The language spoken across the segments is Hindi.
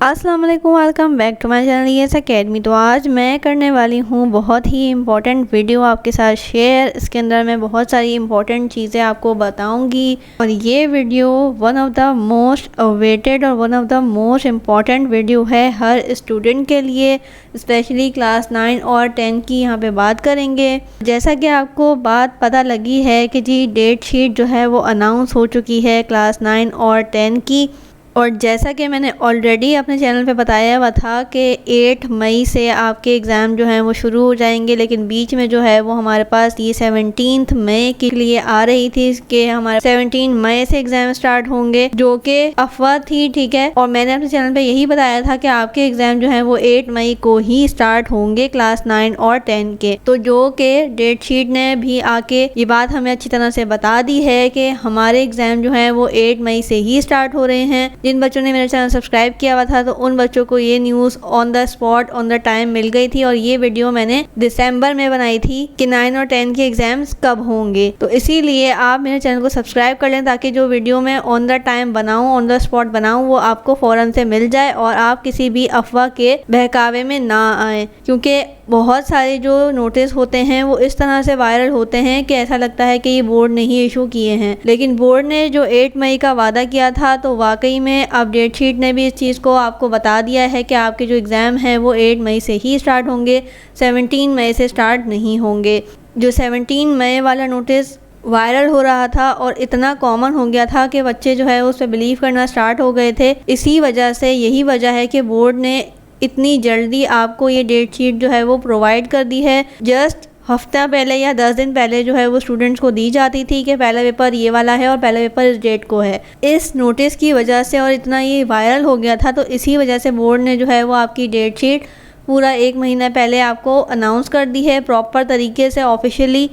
अस्सलाम वालेकुम, welcome back to my channel ES academy. तो आज मैं करने वाली हूँ बहुत ही इम्पोर्टेंट वीडियो आपके साथ शेयर। इसके अंदर मैं बहुत सारी इम्पोर्टेंट चीज़ें आपको बताऊँगी और ये video one of the most awaited और one of the most important video है हर स्टूडेंट के लिए, स्पेशली क्लास 9 और 10 की यहाँ पे बात करेंगे। जैसा कि आपको बात पता लगी है कि जी डेट शीट जो है वो अनाउंस हो चुकी है क्लास 9 और 10 की, और जैसा कि मैंने ऑलरेडी अपने चैनल पे बताया हुआ था कि 8 मई से आपके एग्ज़ाम जो हैं वो शुरू हो जाएंगे, लेकिन बीच में जो है वो हमारे पास ये 17 मई के लिए आ रही थी कि हमारे 17 मई से एग्ज़ाम स्टार्ट होंगे, जो कि अफवाह थी, ठीक है। और मैंने अपने चैनल पे यही बताया था कि आपके एग्ज़ाम जो हैं वो 8 मई को ही स्टार्ट होंगे क्लास 9 और 10 के। तो जो कि डेट शीट ने भी आके ये बात हमें अच्छी तरह से बता दी है कि हमारे एग्ज़ाम जो हैं वो 8 मई से ही स्टार्ट हो रहे हैं। जिन बच्चों ने मेरा चैनल सब्सक्राइब किया हुआ था तो उन बच्चों को ये news on the spot on the time मिल गई थी, और ये वीडियो मैंने दिसंबर में बनाई थी कि 9 और 10 के एग्ज़ाम्स कब होंगे। तो इसीलिए आप मेरे चैनल को सब्सक्राइब कर लें ताकि जो वीडियो मैं ऑन द टाइम बनाऊँ, ऑन द स्पॉट बनाऊँ, वो आपको फ़ौरन से मिल जाए और आप किसी भी अफवाह के बहकावे में ना आए। क्योंकि बहुत सारे जो नोटिस होते हैं वो इस तरह से वायरल होते हैं कि ऐसा लगता है कि ये बोर्ड ने ही इशू किए हैं, लेकिन बोर्ड ने जो 8 मई का वादा किया था तो वाकई में अब डेट शीट ने भी इस चीज़ को आपको बता दिया है कि आपके जो एग्ज़ाम हैं वो 8 मई से ही स्टार्ट होंगे, 17 मई से स्टार्ट नहीं होंगे। जो 17 मई वाला नोटिस वायरल हो रहा था और इतना कॉमन हो गया था कि बच्चे जो है उस पर बिलीव करना स्टार्ट हो गए थे। इसी वजह से यही वजह है कि बोर्ड ने इतनी जल्दी आपको ये डेट शीट जो है वो प्रोवाइड कर दी है। जस्ट हफ्ता पहले या 10 दिन पहले जो है वो स्टूडेंट्स को दी जाती थी कि पहला पेपर ये वाला है और पहला पेपर इस डेट को है। इस नोटिस की वजह से और इतना ये वायरल हो गया था तो इसी वजह से बोर्ड ने जो है वो आपकी डेट शीट पूरा 1 महीना पहले आपको अनाउंस कर दी है प्रॉपर तरीके से ऑफिशियली,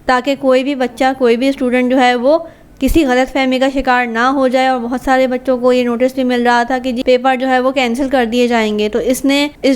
ताकि कोई भी बच्चा, कोई भी स्टूडेंट जो है वो किसी गलतफहमी का शिकार ना हो जाए। और बहुत सारे बच्चों को ये नोटिस भी मिल रहा था कि जी पेपर जो है वो कैंसिल कर दिए जाएंगे। तो इस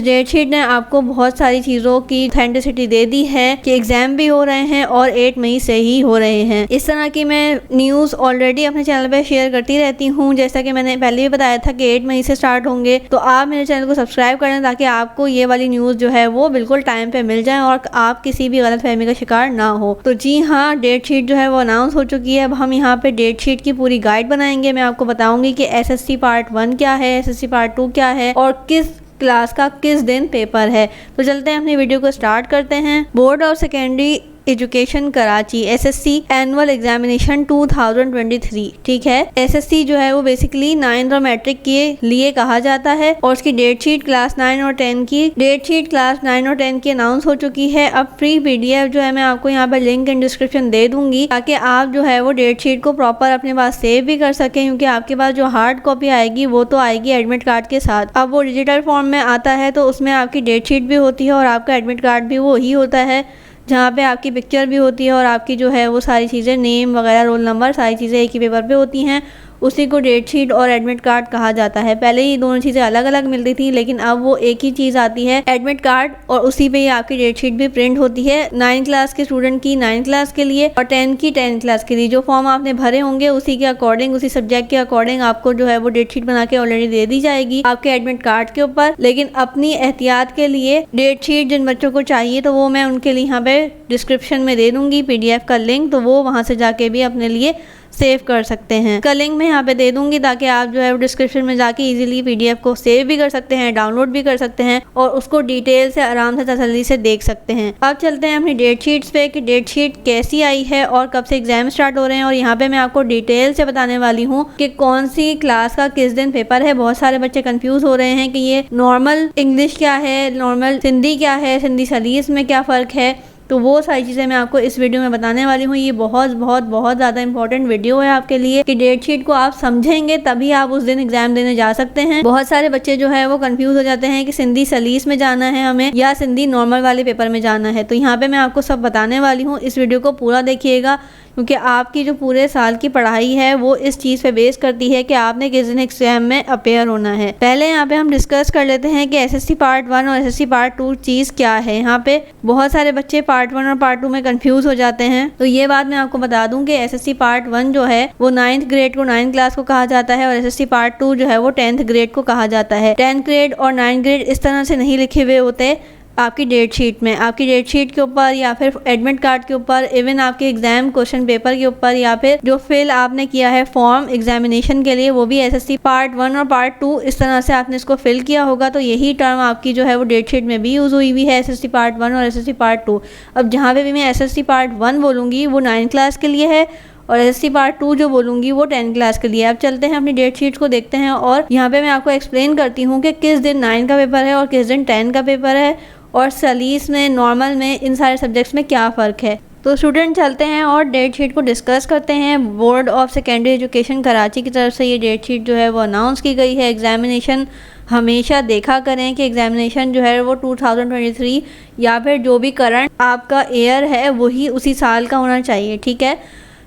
डेट शीट ने आपको बहुत सारी चीज़ों की ऑथेंटिसिटी दे दी है कि एग्ज़ाम भी हो रहे हैं और 8 मई से ही हो रहे हैं। इस तरह की मैं न्यूज़ ऑलरेडी अपने चैनल पर शेयर करती रहती हूँ। जैसा कि मैंने पहले भी बताया था कि 8 मई से स्टार्ट होंगे, तो आप मेरे चैनल को सब्सक्राइब करें ताकि आपको ये वाली न्यूज़ जो है वो बिल्कुल टाइम पर मिल जाए और आप किसी भी गलतफहमी का शिकार ना हो। तो जी हाँ, डेट शीट जो है वो अनाउंस हो चुकी है। अब हम यहाँ पे डेट शीट की पूरी गाइड बनाएंगे। मैं आपको बताऊंगी कि SSC पार्ट 1 क्या है, SSC पार्ट 2 क्या है और किस क्लास का किस दिन पेपर है। तो चलते हैं अपनी वीडियो को स्टार्ट करते हैं। Board of secondary education Karachi SSC annual examination 2023, ठीक है। SSC जो है वो बेसिकली 9th और मैट्रिक के लिए कहा जाता है और उसकी डेट शीट क्लास 9 और 10 की डेट शीट क्लास 9 और 10 की अनाउंस हो चुकी है। अब फ्री PDF जो है मैं आपको यहाँ पर लिंक इन डिस्क्रिप्शन दे दूंगी ताकि आप जो है वो डेट शीट को प्रॉपर अपने पास सेव भी कर सकें, क्योंकि आपके पास जो हार्ड कॉपी आएगी वो तो आएगी एडमिट कार्ड के साथ। अब वो डिजिटल फॉर्म में आता है तो उसमें आपकी डेट शीट भी होती है और आपका एडमिट कार्ड भी वो ही होता है, जहाँ पे आपकी पिक्चर भी होती है और आपकी जो है वो सारी चीज़ें, नेम वगैरह, रोल नंबर, सारी चीज़ें एक ही पेपर पे होती हैं। उसी को डेट शीट और एडमिट कार्ड कहा जाता है। पहले ये दोनों चीज़ें अलग अलग मिलती थी, लेकिन अब वो एक ही चीज़ आती है, एडमिट कार्ड, और उसी पे ही आपकी डेट शीट भी प्रिंट होती है। 9 क्लास के स्टूडेंट की 9 क्लास के लिए और 10 की 10 क्लास के लिए। जो फॉर्म आपने भरे होंगे उसी के अकॉर्डिंग, उसी सब्जेक्ट के अकॉर्डिंग आपको जो है वो डेट शीट बना के ऑलरेडी दे दी जाएगी आपके एडमिट कार्ड के ऊपर। लेकिन अपनी एहतियात के लिए डेट शीट जिन बच्चों को चाहिए तो वो मैं उनके लिए यहाँ पे डिस्क्रिप्शन में दे दूंगी PDF का लिंक, तो वो वहाँ से जाके भी अपने लिए सेव कर सकते हैं। का लिंक मैं यहाँ पे दे दूंगी ताकि आप जो है वो डिस्क्रिप्शन में जाके इजीली PDF को सेव भी कर सकते हैं, डाउनलोड भी कर सकते हैं और उसको डिटेल से आराम से तसल्ली से देख सकते हैं। अब चलते हैं अपनी डेट शीट्स पे कि डेट शीट कैसी आई है और कब से एग्जाम स्टार्ट हो रहे हैं। और यहाँ पे मैं आपको डिटेल से बताने वाली हूँ कि कौन सी क्लास का किस दिन पेपर है। बहुत सारे बच्चे कंफ्यूज हो रहे हैं कि ये नॉर्मल इंग्लिश क्या है, नॉर्मल सिंधी क्या है, सिंधी सलीस में क्या फ़र्क है। तो वो सारी चीज़ें मैं आपको इस वीडियो में बताने वाली हूँ। ये बहुत बहुत बहुत ज़्यादा इंपॉर्टेंट वीडियो है आपके लिए कि डेट शीट को आप समझेंगे तभी आप उस दिन एग्जाम देने जा सकते हैं। बहुत सारे बच्चे जो है वो कंफ्यूज हो जाते हैं कि सिंधी सलीस में जाना है हमें या सिंधी नॉर्मल वाले पेपर में जाना है। तो यहाँ पे मैं आपको सब बताने वाली हूँ, इस वीडियो को पूरा देखिएगा क्योंकि आपकी जो पूरे साल की पढ़ाई है वो इस चीज़ पे बेस करती है कि आपने किस दिन एग्जाम में अपेयर होना है। पहले यहाँ पे हम डिस्कस कर लेते हैं कि एसएससी पार्ट 1 और एसएससी पार्ट 2 चीज़ क्या है। यहाँ पे बहुत सारे बच्चे पार्ट 1 और पार्ट 2 में कंफ्यूज हो जाते हैं। तो ये बात मैं आपको बता दूं कि एसएससी पार्ट 1 जो है वो 9th ग्रेड को 9th क्लास को कहा जाता है और एसएससी पार्ट 2 जो है वो 10th ग्रेड को कहा जाता है। 10th ग्रेड और 9th ग्रेड इस तरह से नहीं लिखे हुए होते आपकी डेट शीट में। आपकी डेट शीट के ऊपर या फिर एडमिट कार्ड के ऊपर, इवन आपके एग्जाम क्वेश्चन पेपर के ऊपर, या फिर जो फिल आपने किया है फॉर्म एग्जामिनेशन के लिए वो भी एसएससी पार्ट 1 और पार्ट 2 इस तरह से आपने इसको फिल किया होगा। तो यही टर्म आपकी जो है वो डेट शीट में भी यूज़ हुई हुई है, एसएससी पार्ट 1 और एसएससी पार्ट 2। अब जहाँ पे भी मैं एसएससी पार्ट 1 बोलूँगी वो 9th क्लास के लिए है और एसएससी पार्ट 2 जो बोलूँगी वो 10th क्लास के लिए। अब चलते हैं अपनी डेट शीट को देखते हैं और यहाँ पे मैं आपको एक्सप्लेन करती हूँ कि किस दिन 9 का पेपर है और किस दिन 10 का पेपर है और सलीस में, नॉर्मल में, इन सारे सब्जेक्ट्स में क्या फ़र्क है। तो स्टूडेंट चलते हैं और डेट शीट को डिस्कस करते हैं। Board of secondary education Karachi की तरफ से ये डेट शीट जो है वो अनाउंस की गई है। एग्जामिनेशन हमेशा देखा करें कि एग्जामिनेशन जो है वो 2023 या फिर जो भी करंट आपका ईयर है वही उसी साल का होना चाहिए, ठीक है।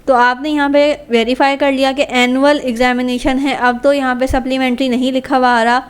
तो आपने यहाँ पे वेरीफाई कर लिया कि एनुअल एग्जामिनेशन है। अब तो यहाँ पे सप्लीमेंट्री नहीं लिखा हुआ आ रहा,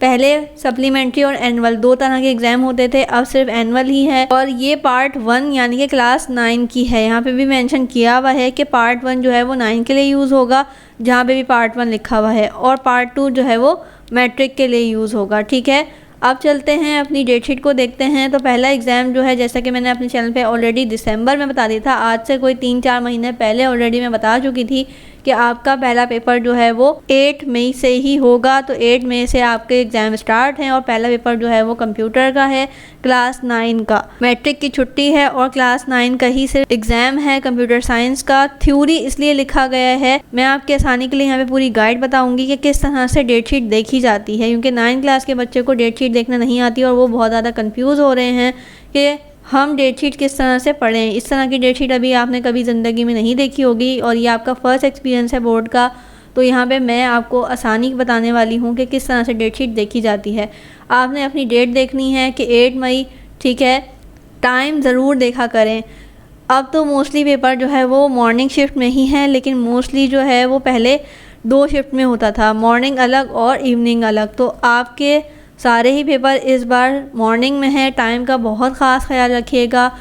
पहले सप्लीमेंट्री और एनुअल 2 तरह के एग्ज़ाम होते थे, अब सिर्फ एनुअल ही है। और ये पार्ट 1 यानी कि क्लास 9 की है। यहाँ पे भी मेंशन किया हुआ है कि पार्ट 1 जो है वो 9 के लिए यूज़ होगा, जहाँ पे भी पार्ट 1 लिखा हुआ है, और पार्ट 2 जो है वो मैट्रिक के लिए यूज़ होगा, ठीक है। अब चलते हैं अपनी डेट शीट को देखते हैं। तो पहला एग्ज़ाम जो है, जैसा कि मैंने अपने चैनल पे ऑलरेडी दिसंबर में बता दिया था, आज से कोई 3-4 महीने पहले ऑलरेडी मैं बता चुकी थी कि आपका पहला पेपर जो है वो 8 मई से ही होगा। तो 8 मई से आपके एग्ज़ाम स्टार्ट हैं और पहला पेपर जो है वो कंप्यूटर का है, क्लास 9 का। मैट्रिक की छुट्टी है और क्लास 9 का ही सिर्फ एग्ज़ाम है कंप्यूटर साइंस का। थ्योरी इसलिए लिखा गया है, मैं आपकी आसानी के लिए यहाँ पे पूरी गाइड बताऊँगी कि किस तरह से डेट शीट देखी जाती है, क्योंकि 9 क्लास के बच्चे को डेट शीट देखना नहीं आती और वो बहुत ज़्यादा कन्फ्यूज़ हो रहे हैं कि हम डेट शीट किस तरह से पढ़ें। इस तरह की डेट शीट अभी आपने कभी ज़िंदगी में नहीं देखी होगी और ये आपका फ़र्स्ट एक्सपीरियंस है बोर्ड का। तो यहाँ पे मैं आपको आसानी बताने वाली हूँ कि किस तरह से डेट शीट देखी जाती है। आपने अपनी डेट देखनी है कि 8 मई, ठीक है। टाइम ज़रूर देखा करें। अब तो मोस्टली पेपर जो है वो मॉर्निंग शिफ्ट में ही है, लेकिन मोस्टली जो है वो पहले 2 शिफ्ट में होता था, मॉर्निंग अलग और इवनिंग अलग। तो आपके सारे ही पेपर इस बार मॉर्निंग में है। टाइम का बहुत ख़ास ख्याल रखिएगा।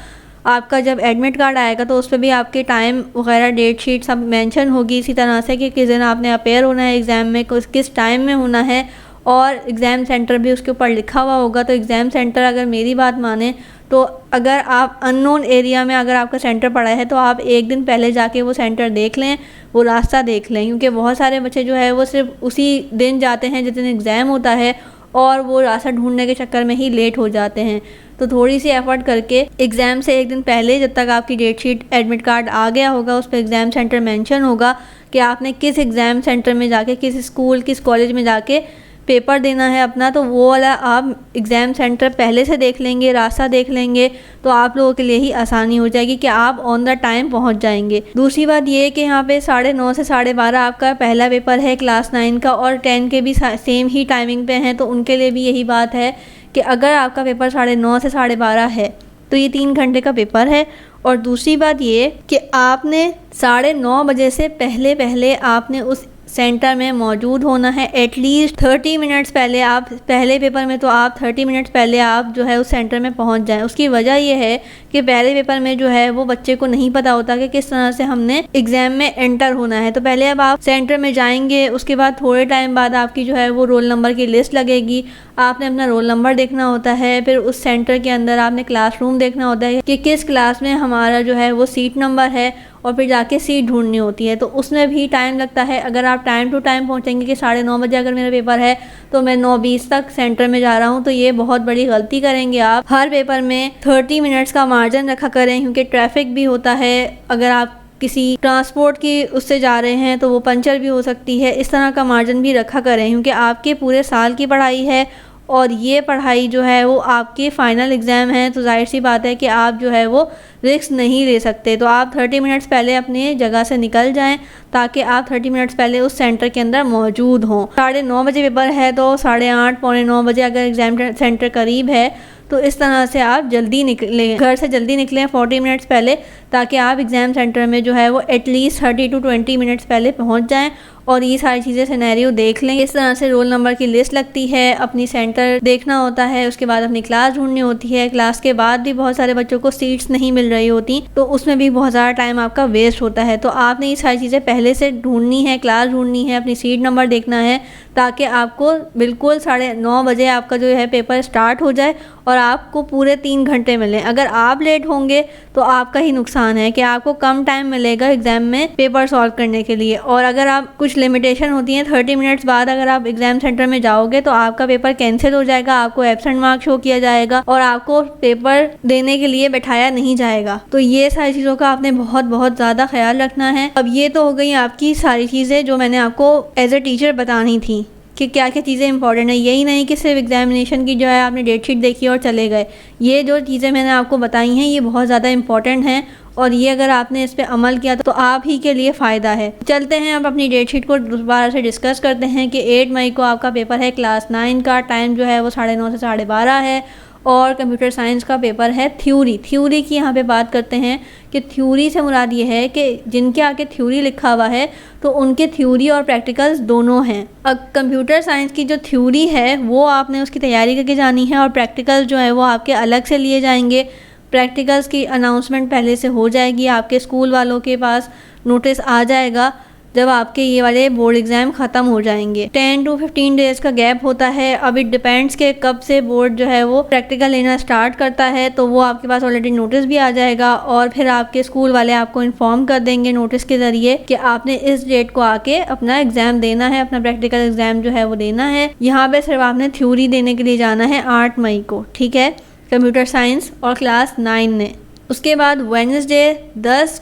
आपका जब एडमिट कार्ड आएगा तो उस पर भी आपके टाइम वगैरह डेट शीट सब मेंशन होगी इसी तरह से कि किस दिन आपने अपेयर होना है एग्ज़ाम में, किस टाइम में होना है, और एग्ज़ाम सेंटर भी उसके ऊपर लिखा हुआ होगा। तो एग्ज़ाम सेंटर, अगर मेरी बात माने तो अगर आप अननोन एरिया में अगर आपका सेंटर पड़ा है तो आप एक दिन पहले जाके वो सेंटर देख लें, वो रास्ता देख लें, क्योंकि बहुत सारे बच्चे जो है वो सिर्फ उसी दिन जाते हैं जिस दिन एग्ज़ाम होता है और वो रास्ता ढूंढने के चक्कर में ही लेट हो जाते हैं। तो थोड़ी सी एफर्ट करके एग्ज़ाम से एक दिन पहले, जब तक आपकी डेट शीट एडमिट कार्ड आ गया होगा, उस पर एग्ज़ाम सेंटर मेंशन होगा कि आपने किस एग्ज़ाम सेंटर में जाके, किस स्कूल, किस कॉलेज में जाके पेपर देना है अपना, तो वो वाला आप एग्ज़ाम सेंटर पहले से देख लेंगे, रास्ता देख लेंगे, तो आप लोगों के लिए ही आसानी हो जाएगी कि आप ऑन द टाइम पहुंच जाएंगे। दूसरी बात ये कि यहाँ पे 9:30 से 12:30 आपका पहला पेपर है क्लास 9 का, और 10 के भी सेम ही टाइमिंग पे हैं, तो उनके लिए भी यही बात है कि अगर आपका पेपर 9:30 से 12:30 है तो ये 3 घंटे का पेपर है। और दूसरी बात ये कि आपने 9:30 बजे से पहले आपने उस सेंटर में मौजूद होना है। एटलीस्ट 30 मिनट्स पहले, आप पहले पेपर में तो आप 30 मिनट्स पहले आप जो है उस सेंटर में पहुंच जाएं। उसकी वजह यह है कि पहले पेपर में जो है वो बच्चे को नहीं पता होता कि किस तरह से हमने एग्ज़ाम में एंटर होना है। तो पहले अब आप सेंटर में जाएंगे, उसके बाद थोड़े टाइम बाद आपकी जो है वो रोल नंबर की लिस्ट लगेगी, आपने अपना रोल नंबर देखना होता है। फिर उस सेंटर के अंदर आपने क्लासरूम देखना होता है कि किस क्लास में हमारा जो है वो सीट नंबर है, और फिर जाके सीट ढूंढनी होती है। तो उसमें भी टाइम लगता है। अगर आप टाइम टू टाइम पहुंचेंगे कि 9:30 बजे अगर मेरा पेपर है तो मैं 9:20 तक सेंटर में जा रहा हूं, तो ये बहुत बड़ी गलती करेंगे आप। हर पेपर में 30 मिनट्स का मार्जिन रखा करें, क्योंकि ट्रैफिक भी होता है। अगर आप किसी ट्रांसपोर्ट की उससे जा रहे हैं तो वो पंचर भी हो सकती है। इस तरह का मार्जिन भी रखा करें, क्योंकि आपके पूरे साल की पढ़ाई है और ये पढ़ाई जो है वो आपके फाइनल एग्ज़ाम है। तो जाहिर सी बात है कि आप जो है वो रिस्क नहीं ले सकते। तो आप 30 मिनट्स पहले अपनी जगह से निकल जाएं ताकि आप 30 मिनट्स पहले उस सेंटर के अंदर मौजूद हों। 9:30 बजे पेपर है तो 8:30 पौने 9 बजे अगर एग्ज़ाम सेंटर करीब है तो इस तरह से आप जल्दी निकलें, घर से जल्दी निकलें 40 मिनट्स पहले, ताकि आप एग्ज़ाम सेंटर में जो है वो एटलीस्ट 30 to 20 मिनट्स पहले पहुंच जाएं और ये सारी चीज़ें सिनेरियो देख लें। इस तरह से रोल नंबर की लिस्ट लगती है, अपनी सेंटर देखना होता है, उसके बाद अपनी क्लास ढूंढनी होती है। क्लास के बाद भी बहुत सारे बच्चों को सीट्स नहीं मिल रही होती, तो उसमें भी बहुत ज़्यादा टाइम आपका वेस्ट होता है। तो आपने ये सारी चीज़ें पहले से ढूंढनी है, क्लास ढूंढनी है, अपनी सीट नंबर देखना है, ताकि आपको बिल्कुल 9:30 बजे आपका जो है पेपर स्टार्ट हो जाए और आपको पूरे 3 घंटे मिलें। अगर आप लेट होंगे तो आपका ही नुकसान है कि आपको कम टाइम मिलेगा एग्ज़ाम में पेपर सॉल्व करने के लिए। और अगर आप कुछ लिमिटेशन होती हैं, 30 मिनट्स बाद अगर आप एग्ज़ाम सेंटर में जाओगे तो आपका पेपर कैंसिल हो जाएगा, आपको एब्सेंट मार्क शो किया जाएगा और आपको पेपर देने के लिए बैठाया नहीं जाएगा। तो ये सारी चीज़ों का आपने बहुत ज़्यादा ख्याल रखना है। अब ये तो हो गई आपकी सारी चीज़ें जो मैंने आपको एज ए टीचर बतानी थी कि क्या क्या चीज़ें इंपॉर्टेंट है। यही नहीं कि सिर्फ एग्जामिनेशन की जो है आपने डेट शीट देखी और चले गए। ये जो चीज़ें मैंने आपको बताई हैं ये बहुत ज़्यादा इंपॉर्टेंट हैं और ये अगर आपने इस पर अमल किया तो आप ही के लिए फ़ायदा है। चलते हैं अब अपनी डेट शीट को दोबारा से डिस्कस करते हैं कि 8 मई को आपका पेपर है क्लास 9 का। टाइम जो है वो 9:30 से 12:30 है और कंप्यूटर साइंस का पेपर है थ्योरी की यहाँ पे बात करते हैं कि थ्योरी से मुराद ये है कि जिनके आगे थ्योरी लिखा हुआ है तो उनके थ्योरी और प्रैक्टिकल्स दोनों हैं। अब कंप्यूटर साइंस की जो थ्योरी है वो आपने उसकी तैयारी करके जानी है और प्रैक्टिकल्स जो है वो आपके अलग से लिए जाएंगे। प्रैक्टिकल्स की अनाउंसमेंट पहले से हो जाएगी, आपके स्कूल वालों के पास नोटिस आ जाएगा जब आपके ये वाले बोर्ड एग्ज़ाम ख़त्म हो जाएंगे। 10 to 15 डेज़ का गैप होता है। अब इट डिपेंड्स के कब से बोर्ड जो है वो प्रैक्टिकल लेना स्टार्ट करता है, तो वो आपके पास ऑलरेडी नोटिस भी आ जाएगा और फिर आपके स्कूल वाले आपको इन्फॉर्म कर देंगे नोटिस के ज़रिए कि आपने इस डेट को आके अपना एग्ज़ाम देना है, अपना प्रैक्टिकल एग्ज़ाम जो है वो देना है। यहाँ पर सिर्फ आपने थ्योरी देने के लिए जाना है 8 मई को, ठीक है, कंप्यूटर साइंस और क्लास 9 ने। उसके बाद वेडनेसडे 10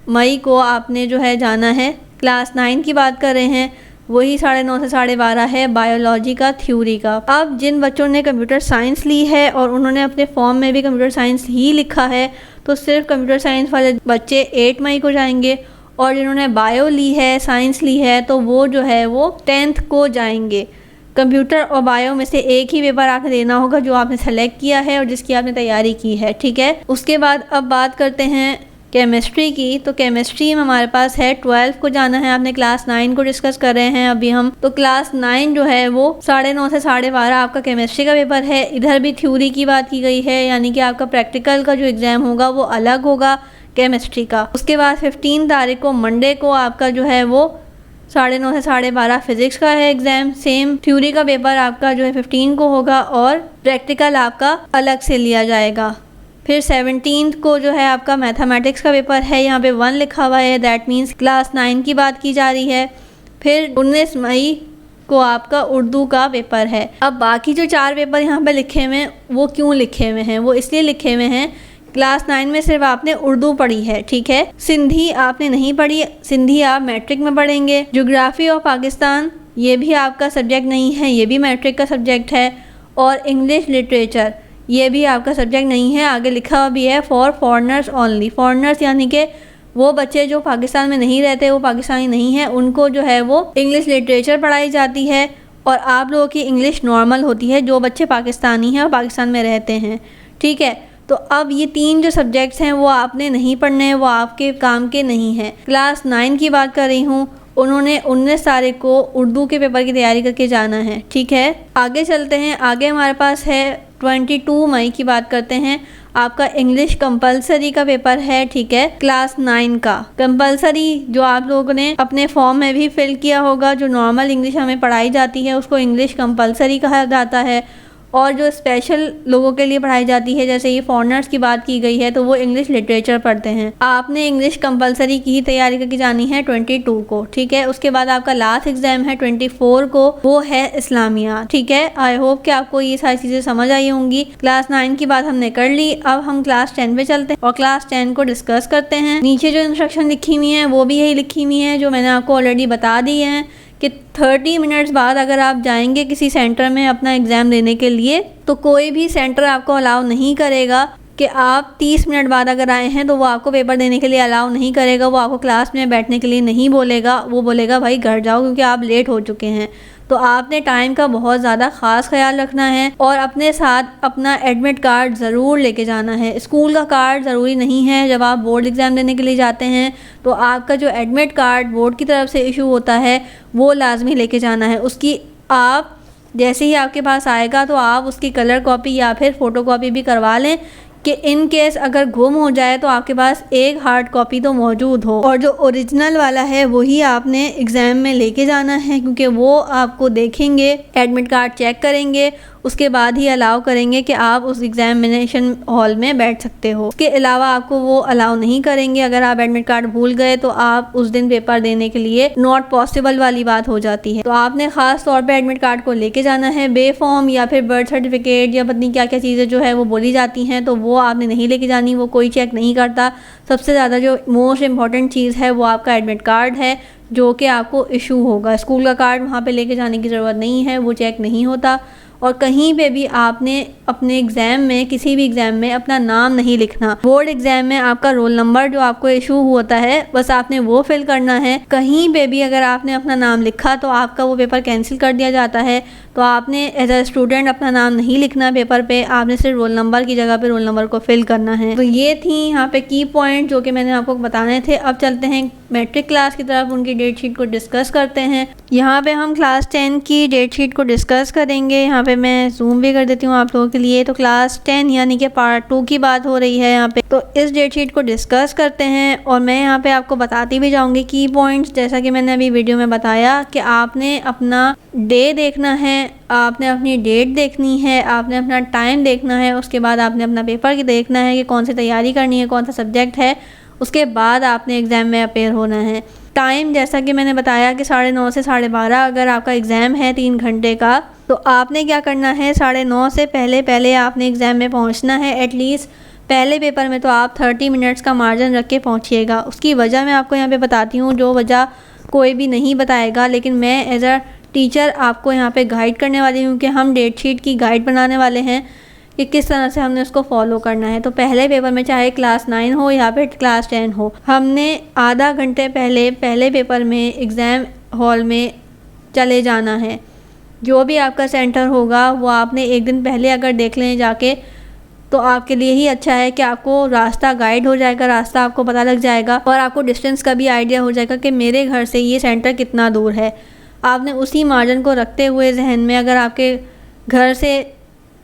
मई को आपने जो है जाना है, क्लास 9 की बात कर रहे हैं, वही 9:30 से 12:30 है, बायोलॉजी का थ्योरी का। अब जिन बच्चों ने कंप्यूटर साइंस ली है और उन्होंने अपने फॉर्म में भी कंप्यूटर साइंस ही लिखा है तो सिर्फ कंप्यूटर साइंस वाले बच्चे 8 मई को जाएंगे और जिन्होंने बायो ली है, साइंस ली है, तो वो जो है वो 10th को जाएंगे। कंप्यूटर और बायो में से एक ही पेपर आपने देना होगा जो आपने सेलेक्ट किया है और जिसकी आपने तैयारी की है, ठीक है। उसके बाद अब बात करते हैं केमिस्ट्री की। तो केमिस्ट्री में हमारे पास है 12 को जाना है, आपने क्लास 9 को डिस्कस कर रहे हैं अभी हम। तो क्लास 9 जो है वो 9:30 से 12:30 आपका केमिस्ट्री का पेपर है। इधर भी थ्योरी की बात की गई है, यानी कि आपका प्रैक्टिकल का जो एग्ज़ाम होगा वो अलग होगा केमिस्ट्री का। उसके बाद 15 तारीख को मंडे को आपका जो है वो 9:30 से 12:30 फिज़िक्स का है एग्ज़ाम। सेम थ्योरी का पेपर आपका जो है 15 को होगा और प्रैक्टिकल आपका अलग से लिया जाएगा। फिर 17 को जो है आपका मैथमेटिक्स का पेपर है, यहाँ पे 1 लिखा हुआ है, दैट मीन्स क्लास 9 की बात की जा रही है। फिर 19 मई को आपका उर्दू का पेपर है। अब बाकी जो 4 पेपर यहाँ पे लिखे हुए हैं वो क्यों लिखे हुए हैं, वो इसलिए लिखे हुए हैं क्लास 9 में सिर्फ आपने उर्दू पढ़ी है, ठीक है, सिंधी आपने नहीं पढ़ी, सिंधी आप मैट्रिक में पढ़ेंगे। ज्योग्राफी ऑफ पाकिस्तान ये भी आपका सब्जेक्ट नहीं है, ये भी मैट्रिक का सब्जेक्ट है। और इंग्लिश लिटरेचर ये भी आपका सब्जेक्ट नहीं है, आगे लिखा हुआ भी है फॉर फॉरेनर्स ओनली। फॉरेनर्स यानी कि वो बच्चे जो पाकिस्तान में नहीं रहते, वो पाकिस्तानी नहीं है, उनको जो है वो इंग्लिश लिटरेचर पढ़ाई जाती है और आप लोगों की इंग्लिश नॉर्मल होती है जो बच्चे पाकिस्तानी हैं और पाकिस्तान में रहते हैं, ठीक है। तो अब ये 3 जो सब्जेक्ट्स हैं वो आपने नहीं पढ़ने हैं, वो आपके काम के नहीं हैं। क्लास 9 की बात कर रही हूँ, उन्होंने 19 तारीख को उर्दू के पेपर की तैयारी करके जाना है, ठीक है। आगे चलते हैं, आगे हमारे पास है 22 मई की बात करते हैं, आपका इंग्लिश कंपलसरी का पेपर है, ठीक है, क्लास 9 का। कंपलसरी जो आप लोगों ने अपने फॉर्म में भी फिल किया होगा, जो नॉर्मल इंग्लिश हमें पढ़ाई जाती है उसको इंग्लिश कंपलसरी कहा जाता है और जो स्पेशल लोगों के लिए पढ़ाई जाती है, जैसे ये फॉरेनर्स की बात की गई है, तो वो इंग्लिश लिटरेचर पढ़ते हैं। आपने इंग्लिश कंपलसरी की ही तैयारी करके जानी है 22 को, ठीक है। उसके बाद आपका लास्ट एग्जाम है 24 को, वो है इस्लामिया, ठीक है। आई होप कि आपको ये सारी चीज़ें समझ आई होंगी। क्लास 9 की बात हमने कर ली, अब हम क्लास 10 पे चलते हैं और क्लास 10 को डिस्कस करते हैं। नीचे जो इंस्ट्रक्शन लिखी हुई हैं वो भी यही लिखी हुई हैं जो मैंने आपको ऑलरेडी बता दी हैं कि 30 मिनट्स बाद अगर आप जाएंगे किसी सेंटर में अपना एग्ज़ाम देने के लिए तो कोई भी सेंटर आपको अलाउ नहीं करेगा कि आप 30 मिनट बाद अगर आए हैं तो वो आपको पेपर देने के लिए अलाउ नहीं करेगा, वो आपको क्लास में बैठने के लिए नहीं बोलेगा, वो बोलेगा भाई घर जाओ क्योंकि आप लेट हो चुके हैं। तो आपने टाइम का बहुत ज़्यादा ख़ास ख्याल रखना है और अपने साथ अपना एडमिट कार्ड ज़रूर लेके जाना है। स्कूल का कार्ड ज़रूरी नहीं है, जब आप बोर्ड एग्ज़ाम देने के लिए जाते हैं तो आपका जो एडमिट कार्ड बोर्ड की तरफ से इशू होता है वो लाजमी लेके जाना है। उसकी आप जैसे ही आपके पास आएगा तो आप उसकी कलर कॉपी या फिर फ़ोटो कॉपी भी करवा लें कि इन केस अगर गुम हो जाए तो आपके पास एक हार्ड कॉपी तो मौजूद हो। और जो ओरिजिनल वाला है वही आपने एग्ज़ाम में लेके जाना है, क्योंकि वो आपको देखेंगे, एडमिट कार्ड चेक करेंगे, उसके बाद ही अलाउ करेंगे कि आप उस एग्ज़ामिनेशन हॉल में बैठ सकते हो। उसके अलावा आपको वो अलाउ नहीं करेंगे। अगर आप एडमिट कार्ड भूल गए तो आप उस दिन पेपर देने के लिए नॉट पॉसिबल वाली बात हो जाती है। तो आपने ख़ास तौर पे एडमिट कार्ड को लेके जाना है। बेफॉर्म या फिर बर्थ सर्टिफिकेट या पता नहीं क्या क्या चीज़ें जो है वो बोली जाती हैं तो वो आपने नहीं लेके जानी, वो कोई चेक नहीं करता। सबसे ज़्यादा जो मोस्ट इम्पॉर्टेंट चीज़ है वो आपका एडमिट कार्ड है, जो कि आपको इशू होगा। स्कूल का कार्ड वहाँ पे लेके जाने की ज़रूरत नहीं है, वो चेक नहीं होता। और कहीं पे भी आपने अपने एग्ज़ाम में, किसी भी एग्ज़ाम में अपना नाम नहीं लिखना। बोर्ड एग्ज़ाम में आपका रोल नंबर जो आपको इशू होता है बस आपने वो फिल करना है। कहीं पे भी अगर आपने अपना नाम लिखा तो आपका वो पेपर कैंसिल कर दिया जाता है। तो आपने एज अ स्टूडेंट अपना नाम नहीं लिखना पेपर पे, आपने सिर्फ रोल नंबर की जगह पे रोल नंबर को फिल करना है। तो ये थी यहाँ पे की पॉइंट जो कि मैंने आपको बताने थे। अब चलते हैं मैट्रिक क्लास की तरफ, उनकी डेट शीट को डिस्कस करते हैं। यहाँ पे हम क्लास 10 की डेट शीट को डिस्कस करेंगे। यहाँ पे मैं जूम भी कर देती हूँ आप लोगों के लिए। तो क्लास 10 यानी कि पार्ट 2 की बात हो रही है यहाँ पे। तो इस डेट शीट को डिस्कस करते हैं और मैं यहाँ पे आपको बताती भी जाऊँगी की पॉइंट्स, जैसा कि मैंने अभी वीडियो में बताया कि आपने अपना डे देखना है, आपने अपनी डेट देखनी है, आपने अपना टाइम देखना है, उसके बाद आपने अपना पेपर देखना है कि कौन सी तैयारी करनी है, कौन सा सब्जेक्ट है, उसके बाद आपने एग्ज़ाम में अपेयर होना है। टाइम जैसा कि मैंने बताया कि 9:30 से 12:30 अगर आपका एग्ज़ाम है 3 घंटे का, तो आपने क्या करना है 9:30 से पहले आपने एग्ज़ाम में पहुंचना है। एटलीस्ट पहले पेपर में तो आप 30 मिनट्स का मार्जिन रख के पहुँचिएगा। उसकी वजह मैं आपको यहाँ पे बताती हूँ, जो वजह कोई भी नहीं बताएगा, लेकिन मैं एज अ टीचर आपको यहाँ पे गाइड करने वाली हूँ कि हम डेट शीट की गाइड बनाने वाले हैं कि किस तरह से हमने उसको फॉलो करना है। तो पहले पेपर में चाहे क्लास 9 हो या फिर क्लास 10 हो, हमने आधा घंटे पहले पेपर में एग्ज़ाम हॉल में चले जाना है। जो भी आपका सेंटर होगा वो आपने एक दिन पहले अगर देख लें जाके तो आपके लिए ही अच्छा है कि आपको रास्ता गाइड हो जाएगा, रास्ता आपको पता लग जाएगा और आपको डिस्टेंस का भी आइडिया हो जाएगा कि मेरे घर से ये सेंटर कितना दूर है। आपने उसी मार्जिन को रखते हुए जहन में, अगर आपके घर से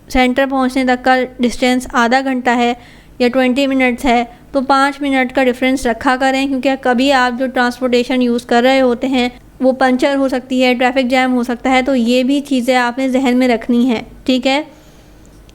सेंटर पहुंचने तक का डिस्टेंस आधा घंटा है या 20 मिनट्स है तो 5 मिनट का डिफरेंस रखा करें, क्योंकि कभी आप जो ट्रांसपोर्टेशन यूज़ कर रहे होते हैं वो पंचर हो सकती है, ट्रैफिक जैम हो सकता है। तो ये भी चीज़ें आपने जहन में रखनी है, ठीक है,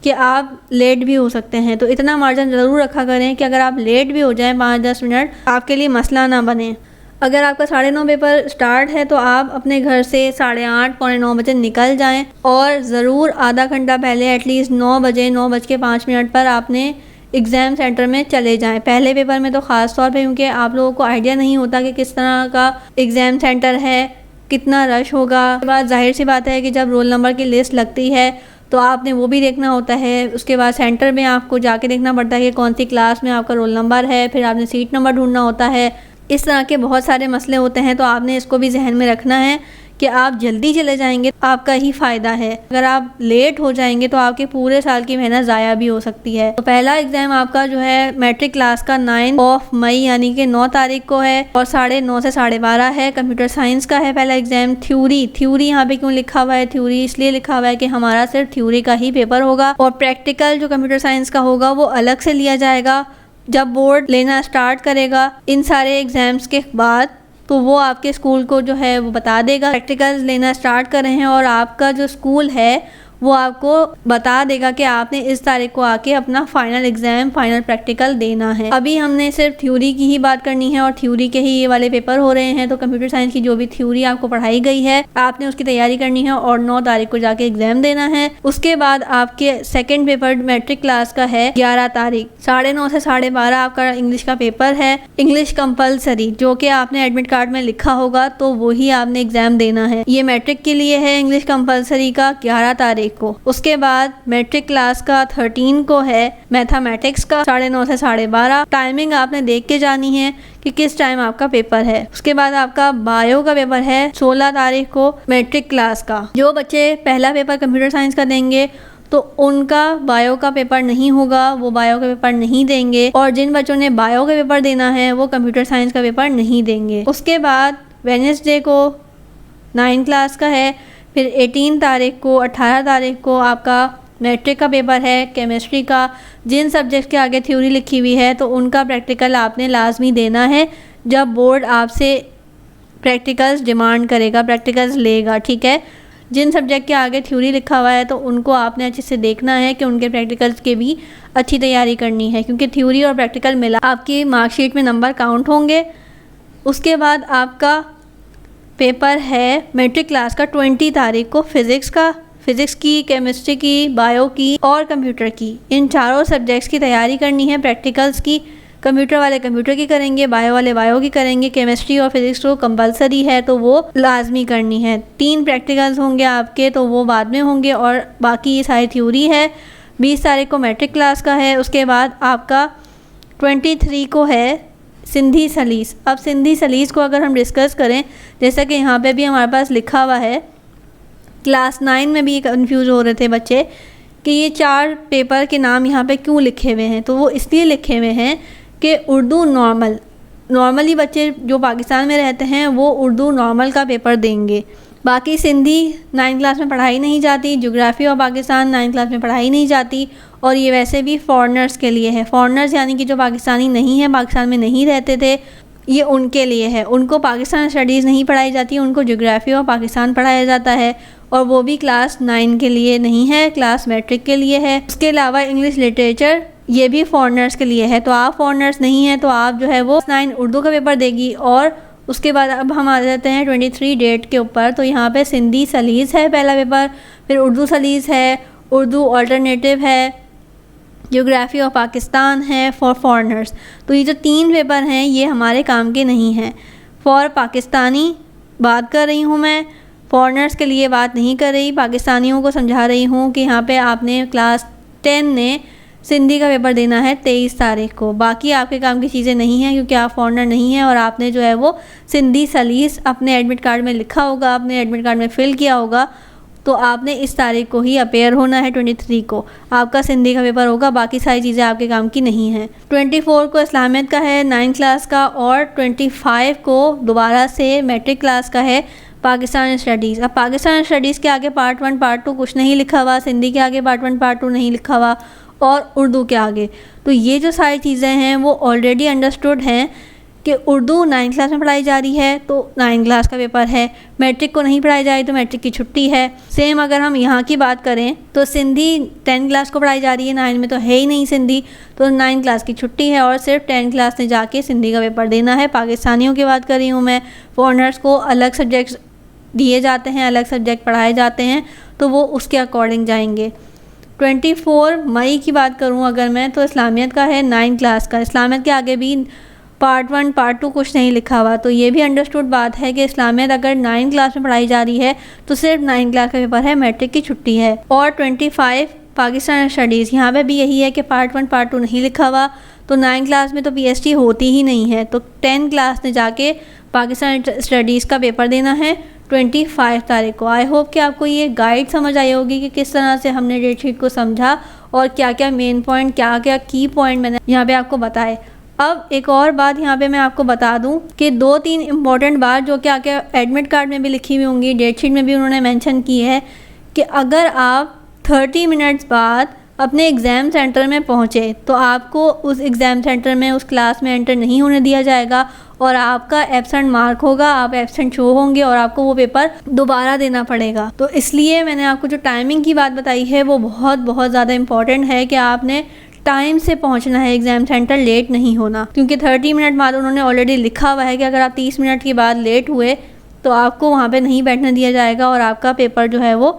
कि आप लेट भी हो सकते हैं। तो इतना मार्जिन ज़रूर रखा करें कि अगर आप लेट भी हो जाएं 5-10 मिनट आपके लिए मसला ना बने। अगर आपका 9:30 पेपर स्टार्ट है तो आप अपने घर से 8:30 पौने 9 बजे निकल जाएं और ज़रूर आधा घंटा पहले एटलीस्ट 9:05 पर आपने एग्ज़ाम सेंटर में चले जाएं। पहले पेपर में तो ख़ास तौर पे, क्योंकि आप लोगों को आइडिया नहीं होता कि किस तरह का एग्ज़ाम सेंटर है, कितना रश होगा। उसके बाद जाहिर सी बात है कि जब रोल नंबर की लिस्ट लगती है तो आपने वो भी देखना होता है। उसके बाद सेंटर में आपको जाके देखना पड़ता है कि कौन सी क्लास में आपका रोल नंबर है, फिर आपने सीट नंबर ढूंढना होता है। इस तरह के बहुत सारे मसले होते हैं, तो आपने इसको भी जहन में रखना है कि आप जल्दी चले जाएंगे तो आपका ही फ़ायदा है। अगर आप लेट हो जाएंगे तो आपके पूरे साल की मेहनत ज़ाया भी हो सकती है। तो पहला एग्ज़ाम आपका जो है मैट्रिक क्लास का 9 मई यानी कि 9 तारीख को है और 9:30 से 12:30 है। कंप्यूटर साइंस का है पहला एग्ज़ाम। थ्योरी यहाँ पे क्यों लिखा हुआ है थ्योरी? इसलिए लिखा हुआ है कि हमारा सिर्फ थ्योरी का ही पेपर होगा और प्रैक्टिकल जो कंप्यूटर साइंस का होगा वो अलग से लिया जाएगा जब बोर्ड लेना स्टार्ट करेगा इन सारे एग्ज़ाम्स के बाद। तो वो आपके स्कूल को जो है वो बता देगा प्रैक्टिकल्स लेना स्टार्ट कर रहे हैं और आपका जो स्कूल है वो आपको बता देगा कि आपने इस तारीख को आके अपना फाइनल एग्ज़ाम, फाइनल प्रैक्टिकल देना है। अभी हमने सिर्फ थ्योरी की ही बात करनी है और थ्योरी के ही ये वाले पेपर हो रहे हैं। तो कंप्यूटर साइंस की जो भी थ्योरी आपको पढ़ाई गई है आपने उसकी तैयारी करनी है और 9 तारीख को जाके एग्ज़ाम देना है। उसके बाद आपके सेकेंड पेपर मैट्रिक क्लास का है 11 तारीख 9:30 से 12:30 आपका इंग्लिश का पेपर है। इंग्लिश कंपलसरी जो कि आपने एडमिट कार्ड में लिखा होगा तो वही आपने एग्ज़ाम देना है। ये मैट्रिक के लिए है इंग्लिश कंपलसरी का 11 तारीख। तारीख को। उसके बाद मैट्रिक क्लास का 13 को है मैथमेटिक्स का 9:30 से 12:30। टाइमिंग आपने देख के जानी है कि किस टाइम आपका पेपर है। उसके बाद आपका बायो का पेपर है 16 तारीख को मैट्रिक क्लास का। जो बच्चे पहला पेपर कंप्यूटर साइंस का देंगे तो उनका बायो का पेपर नहीं होगा, वो बायो का पेपर नहीं देंगे। और जिन बच्चों ने बायो का पेपर देना है वो कंप्यूटर साइंस का पेपर नहीं देंगे। उसके बाद वेडनेसडे को 9 क्लास का है। फिर 18 तारीख को 18 तारीख को आपका मैट्रिक का पेपर है केमिस्ट्री का। जिन सब्जेक्ट के आगे थ्योरी लिखी हुई है तो उनका प्रैक्टिकल आपने लाजमी देना है जब बोर्ड आपसे प्रैक्टिकल्स डिमांड करेगा, प्रैक्टिकल्स लेगा, ठीक है। जिन सब्जेक्ट के आगे थ्योरी लिखा हुआ है तो उनको आपने अच्छे से देखना है कि उनके प्रैक्टिकल्स के भी अच्छी तैयारी करनी है, क्योंकि थ्योरी और प्रैक्टिकल मिला आपकी मार्कशीट में नंबर काउंट होंगे। उसके बाद आपका पेपर है मैट्रिक क्लास का 20 तारीख को फिज़िक्स का। फिज़िक्स की, केमिस्ट्री की, बायो की और कंप्यूटर की, इन चारों सब्जेक्ट्स की तैयारी करनी है प्रैक्टिकल्स की। कंप्यूटर वाले कंप्यूटर की करेंगे, बायो वाले बायो की करेंगे, केमिस्ट्री और फिज़िक्स तो कंपलसरी है तो वो लाजमी करनी है। 3 प्रैक्टिकल्स होंगे आपके तो वो बाद में होंगे और बाकी ये सारी थ्योरी है। 20 तारीख को मैट्रिक क्लास का है। उसके बाद आपका 23 को है सिंधी सलीस। अब सिंधी सलीस को अगर हम डिस्कस करें, जैसा कि यहाँ पे भी हमारे पास लिखा हुआ है, क्लास 9 में भी कंफ्यूज हो रहे थे बच्चे कि ये 4 पेपर के नाम यहाँ पे क्यों लिखे हुए हैं। तो वो इसलिए लिखे हुए हैं कि उर्दू नॉर्मली बच्चे जो पाकिस्तान में रहते हैं वो उर्दू नॉर्मल का पेपर देंगे। बाकी सिंधी 9 क्लास में पढ़ाई नहीं जाती, ज्योग्राफी और पाकिस्तान 9 क्लास में पढ़ाई नहीं जाती, और ये वैसे भी फॉरेनर्स के लिए है। फॉरेनर्स यानी कि जो पाकिस्तानी नहीं है, पाकिस्तान में नहीं रहते थे, ये उनके लिए है। उनको पाकिस्तान स्टडीज़ नहीं पढ़ाई जाती, उनको ज्योग्राफी और पाकिस्तान पढ़ाया जाता है, और वो भी क्लास 9 के लिए नहीं है, क्लास मैट्रिक के लिए है। उसके अलावा इंग्लिश लिटरेचर ये भी फॉरेनर्स के लिए है। तो आप फॉरेनर्स नहीं हैं तो आप जो है वो 9 उर्दू का पेपर देगी। और उसके बाद अब हम आ जाते हैं 23 डेट के ऊपर। तो यहाँ पे सिंधी सलीस है पहला पेपर, फिर उर्दू सलीस है, उर्दू अल्टरनेटिव है, ज्योग्राफी ऑफ पाकिस्तान है फॉर फॉरेनर्स। तो ये जो 3 पेपर हैं ये हमारे काम के नहीं हैं। फॉर पाकिस्तानी बात कर रही हूँ मैं, फॉरेनर्स के लिए बात नहीं कर रही। पाकिस्तानियों को समझा रही हूँ कि यहाँ पे आपने क्लास 10 ने सिंधी का पेपर देना है 23 तारीख को। बाकी आपके काम की चीज़ें नहीं हैं क्योंकि आप फॉरेनर नहीं हैं, और आपने जो है वो सिंधी सलीस अपने एडमिट कार्ड में लिखा होगा, अपने एडमिट कार्ड में फ़िल किया होगा, तो आपने इस तारीख को ही अपेयर होना है। 23 को आपका सिंधी का पेपर होगा, बाकी सारी चीज़ें आपके काम की नहीं हैं। 24 को इस्लामियत का है 9 क्लास का, और 25 को दोबारा से मैट्रिक क्लास का है पाकिस्तान स्टडीज़। अब पाकिस्तान स्टडीज़ के आगे पार्ट 1 पार्ट 2 कुछ नहीं लिखा हुआ, सिंधी के आगे पार्ट 1 पार्ट 2 नहीं लिखा हुआ, और उर्दू के आगे। तो ये जो सारी चीज़ें हैं वो ऑलरेडी अंडरस्टूड हैं कि उर्दू 9 क्लास में पढ़ाई जा रही है तो 9 क्लास का पेपर है, मैट्रिक को नहीं पढ़ाई जा रही तो मैट्रिक की छुट्टी है। सेम अगर हम यहाँ की बात करें तो सिंधी 10 क्लास को पढ़ाई जा रही है, 9 में तो है ही नहीं सिंधी, तो 9 क्लास की छुट्टी है और सिर्फ 10 क्लास ने जाके सिंधी का पेपर देना है। पाकिस्तानियों की बात कर रही हूँ मैं। फॉरेनर्स को अलग सब्जेक्ट्स दिए जाते हैं, अलग सब्जेक्ट पढ़ाए जाते हैं, तो वो उसके अकॉर्डिंग जाएंगे। 24 मई की बात करूं अगर मैं, तो इस्लामियत का है 9 क्लास का। इस्लामियत के आगे भी पार्ट 1 पार्ट 2 कुछ नहीं लिखा हुआ, तो ये भी अंडरस्टूड बात है कि इस्लामियत अगर 9 क्लास में पढ़ाई जा रही है तो सिर्फ 9 क्लास का पेपर है, मैट्रिक की छुट्टी है। और 25 पाकिस्तान स्टडीज़, यहाँ पे भी यही है कि पार्ट 1 पार्ट 2 नहीं लिखा हुआ, तो 9 क्लास में तो PhD होती ही नहीं है, तो 10 क्लास ने जाके पाकिस्तान स्टडीज़ का पेपर देना है 25 तारीख को। आई होप कि आपको ये गाइड समझ आई होगी कि किस तरह से हमने डेट शीट को समझा और क्या क्या मेन पॉइंट, क्या क्या की पॉइंट मैंने यहाँ पे आपको बताए। अब एक और बात यहाँ पे मैं आपको बता दूँ कि 2-3 इम्पॉर्टेंट बात जो क्या क्या एडमिट कार्ड में भी लिखी हुई होंगी, डेट शीट में भी उन्होंने मेंशन की है कि अगर आप 30 मिनट्स बाद अपने एग्ज़ाम सेंटर में पहुँचे तो आपको उस एग्ज़ाम सेंटर में, उस क्लास में एंटर नहीं होने दिया जाएगा और आपका एब्सेंट मार्क होगा, आप एब्सेंट शो होंगे और आपको वो पेपर दोबारा देना पड़ेगा। तो इसलिए मैंने आपको जो टाइमिंग की बात बताई है वो बहुत बहुत ज़्यादा इम्पॉर्टेंट है कि आपने टाइम से पहुंचना है एग्ज़ाम सेंटर, लेट नहीं होना, क्योंकि 30 मिनट बाद उन्होंने ऑलरेडी लिखा हुआ है कि अगर आप 30 मिनट के बाद लेट हुए तो आपको वहाँ पे नहीं बैठने दिया जाएगा और आपका पेपर जो है वो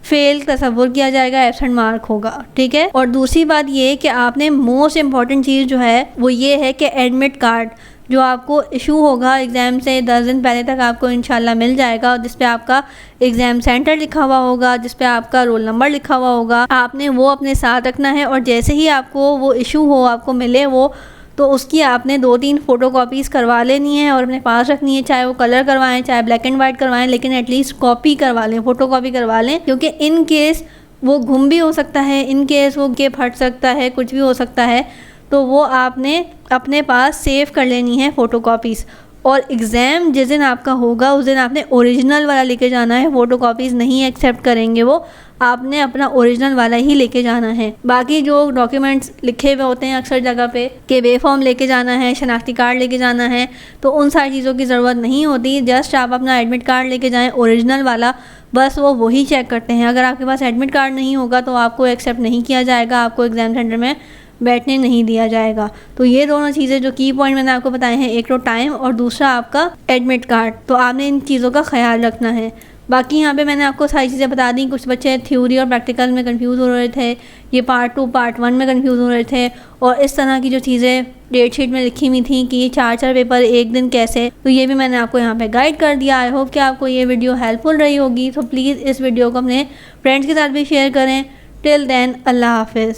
फेल तस्वुर किया जाएगा, एब्सेंट मार्क होगा, ठीक है। और दूसरी बात ये कि आपने मोस्ट इम्पॉर्टेंट चीज़ जो है वो ये है कि एडमिट कार्ड जो आपको इशू होगा एग्ज़ाम से 10 दिन पहले तक आपको इंशाल्लाह मिल जाएगा, और जिस पे आपका एग्ज़ाम सेंटर लिखा हुआ होगा, जिस पे आपका रोल नंबर लिखा हुआ होगा। आपने वो अपने साथ रखना है, और जैसे ही आपको वो इशू हो, आपको मिले वो, तो उसकी आपने 2-3 फ़ोटो कॉपीज़ करवा लेनी है और अपने पास रखनी है। चाहे वो कलर करवाएं, चाहे ब्लैक एंड वाइट करवाएं, लेकिन एटलीस्ट कॉपी करवा लें, फ़ोटो कॉपी करवा लें, क्योंकि इन केस वो गुम भी हो सकता है, इन केस वो के फट सकता है, कुछ भी हो सकता है, तो वो आपने अपने पास सेव कर लेनी है फ़ोटो कॉपीज़। और एग्ज़ाम जिस दिन आपका होगा उस दिन आपने ओरिजिनल वाला लेके जाना है, फ़ोटो कॉपीज़ नहीं एक्सेप्ट करेंगे वो, आपने अपना ओरिजिनल वाला ही लेके जाना है। बाकी जो डॉक्यूमेंट्स लिखे हुए होते हैं अक्सर जगह पे कि वे फॉर्म लेके जाना है, शनाख्ती कार्ड लेके जाना है, तो उन सारी चीज़ों की ज़रूरत नहीं होती। जस्ट आप अपना एडमिट कार्ड लेके जाएं ओरिजिनल वाला, बस वो वही चेक करते हैं। अगर आपके पास एडमिट कार्ड नहीं होगा तो आपको एक्सेप्ट नहीं किया जाएगा, आपको एग्ज़ाम सेंटर में बैठने नहीं दिया जाएगा। तो ये दोनों चीज़ें जो की पॉइंट मैंने आपको बताए हैं, एक तो टाइम और दूसरा आपका एडमिट कार्ड, तो आपने इन चीज़ों का ख्याल रखना है। बाकी यहाँ पे मैंने आपको सारी चीज़ें बता दी। कुछ बच्चे थ्योरी और प्रैक्टिकल में कंफ्यूज हो रहे थे, ये पार्ट 2 पार्ट 1 में कंफ्यूज हो रहे थे, और इस तरह की जो चीज़ें डेट शीट में लिखी हुई थी कि ये 4 पेपर एक दिन कैसे, तो ये भी मैंने आपको यहाँ पे गाइड कर दिया। आई होप कि आपको ये वीडियो हेल्पफुल रही होगी। तो प्लीज़ इस वीडियो को अपने फ्रेंड्स के साथ भी शेयर करें। टिल देन, अल्लाह हाफिज़।